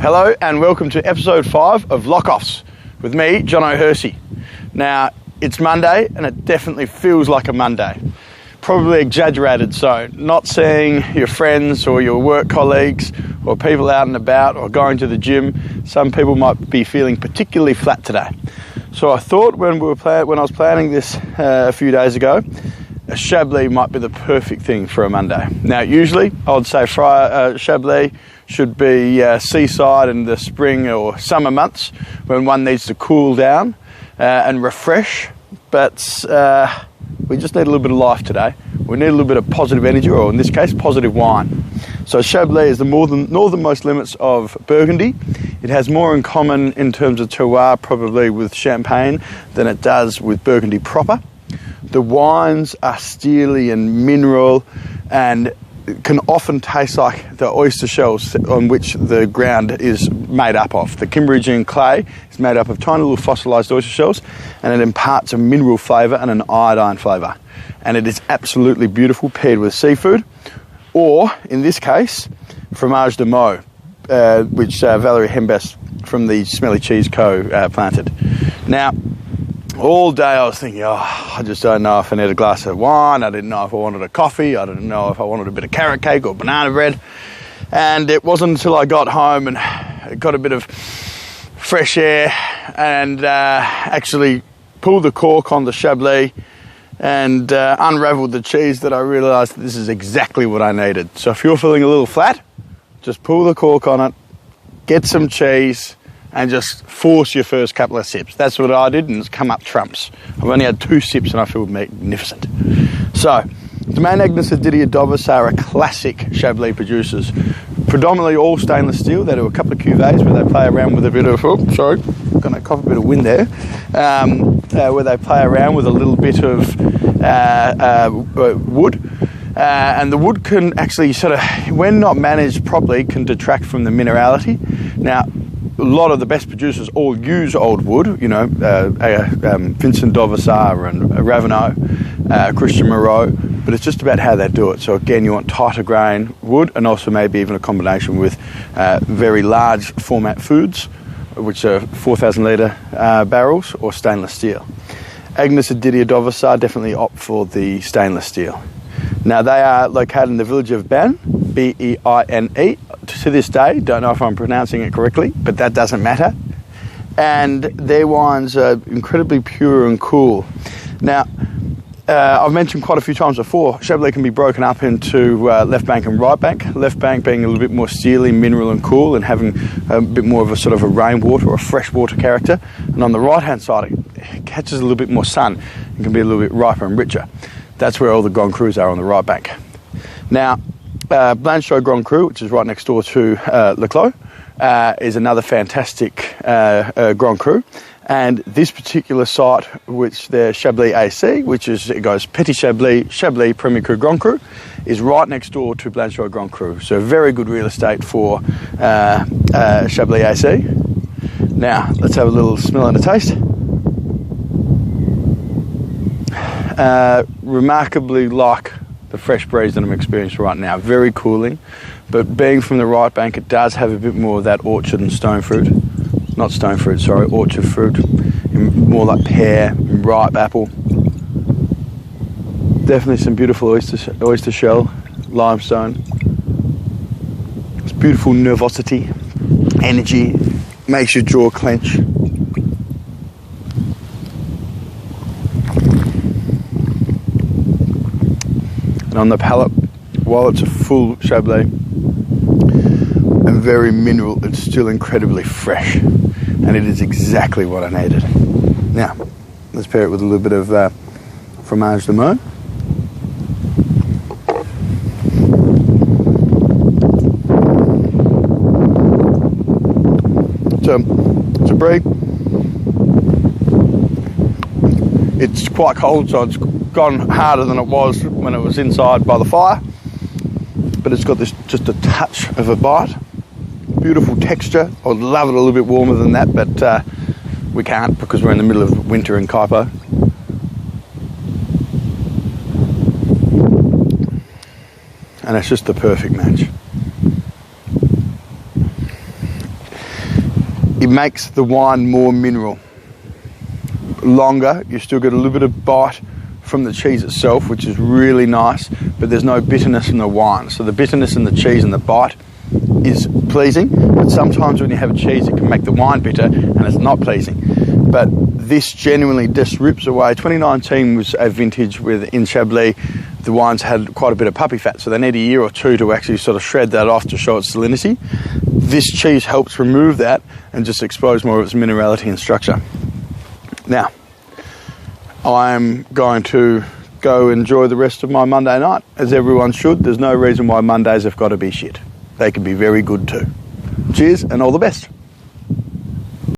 Hello and welcome to episode 5 of Lockoffs with me, John O'Hersey. Now, it's Monday and it definitely feels like a Monday. Probably exaggerated so. Not seeing your friends or your work colleagues or people out and about or going to the gym. Some people might be feeling particularly flat today. So I thought when I was planning this a few days ago, a Chablis might be the perfect thing for a Monday. Now, usually I would say Chablis should be seaside in the spring or summer months when one needs to cool down and refresh. But we just need a little bit of life today. We need a little bit of positive energy, or in this case, positive wine. So Chablis is the northernmost limits of Burgundy. It has more in common in terms of terroir probably with Champagne than it does with Burgundy proper. The wines are steely and mineral and can often taste like the oyster shells on which the ground is made up of. The Kimmeridgian clay is made up of tiny little fossilised oyster shells, and it imparts a mineral flavour and an iodine flavour. And it is absolutely beautiful paired with seafood, or in this case, Fromage de Meaux, which Valerie Hembest from the Smelly Cheese Co. planted. Now, all day I was thinking, I just don't know if I need a glass of wine. I didn't know if I wanted a coffee. I didn't know if I wanted a bit of carrot cake or banana bread. And it wasn't until I got home and got a bit of fresh air and actually pulled the cork on the Chablis and unravelled the cheese that I realised that this is exactly what I needed. So if you're feeling a little flat, just pull the cork on it, get some cheese, and just force your first couple of sips. That's what I did, and it's come up trumps. I've only had 2 sips and I feel magnificent. So, Domaine, Agnes and Didier Dauvissat are classic Chablis producers. Predominantly all stainless steel. They do a couple of cuvées where they play around with a bit of, I'm going to cough a bit of wind there, where they play around with a little bit of wood. And the wood can actually when not managed properly, can detract from the minerality. Now, a lot of the best producers all use old wood, Vincent Dauvissat and Ravenot, Christian Moreau, but it's just about how they do it. So again, you want tighter grain wood, and also maybe even a combination with very large format foods, which are 4,000 litre barrels, or stainless steel. Agnes and Didier Dauvissat definitely opt for the stainless steel. Now, they are located in the village of Beine, B-E-I-N-E. To this day, don't know if I'm pronouncing it correctly, but that doesn't matter. And their wines are incredibly pure and cool. Now, I've mentioned quite a few times before, Chablis can be broken up into left bank and right bank. Left bank being a little bit more steely, mineral and cool, and having a bit more of a sort of a rainwater or a freshwater character. And on the right-hand side, it catches a little bit more sun and can be a little bit riper and richer. That's where all the Grand Crus are, on the right bank. Now, Blanchot Grand Cru, which is right next door to Lockoff, is another fantastic Grand Cru. And this particular site, which the Chablis AC, it goes Petit Chablis, Chablis Premier Cru Grand Cru, is right next door to Blanchot Grand Cru. So very good real estate for Chablis AC. Now, let's have a little smell and a taste. Remarkably like the fresh breeze that I'm experiencing right now. Very cooling, but being from the right bank, it does have a bit more of that orchard and orchard fruit, more like pear, ripe apple. Definitely some beautiful oyster shell, limestone. It's beautiful nervosity, energy, makes your jaw clench. And on the palate, while it's a full Chablis and very mineral, it's still incredibly fresh, and it is exactly what I needed. Now, let's pair it with a little bit of Fromage de Meaux. It's a brie. It's quite cold, so it's gone harder than it was when it was inside by the fire, but it's got just a touch of a bite. Beautiful texture. I would love it a little bit warmer than that, but we can't because we're in the middle of winter in Kaipo. And it's just the perfect match. it makes the wine more mineral. Longer, you still get a little bit of bite from the cheese itself, which is really nice, but there's no bitterness in the wine. So the bitterness in the cheese and the bite is pleasing, but sometimes when you have a cheese it can make the wine bitter and it's not pleasing. But this genuinely just rips away. 2019 was a vintage in Chablis. The wines had quite a bit of puppy fat, so they need a year or two to actually sort of shred that off to show its salinity. This cheese helps remove that and just expose more of its minerality and structure. Now, I'm going to go enjoy the rest of my Monday night, as everyone should. There's no reason why Mondays have got to be shit. They can be very good too. Cheers and all the best.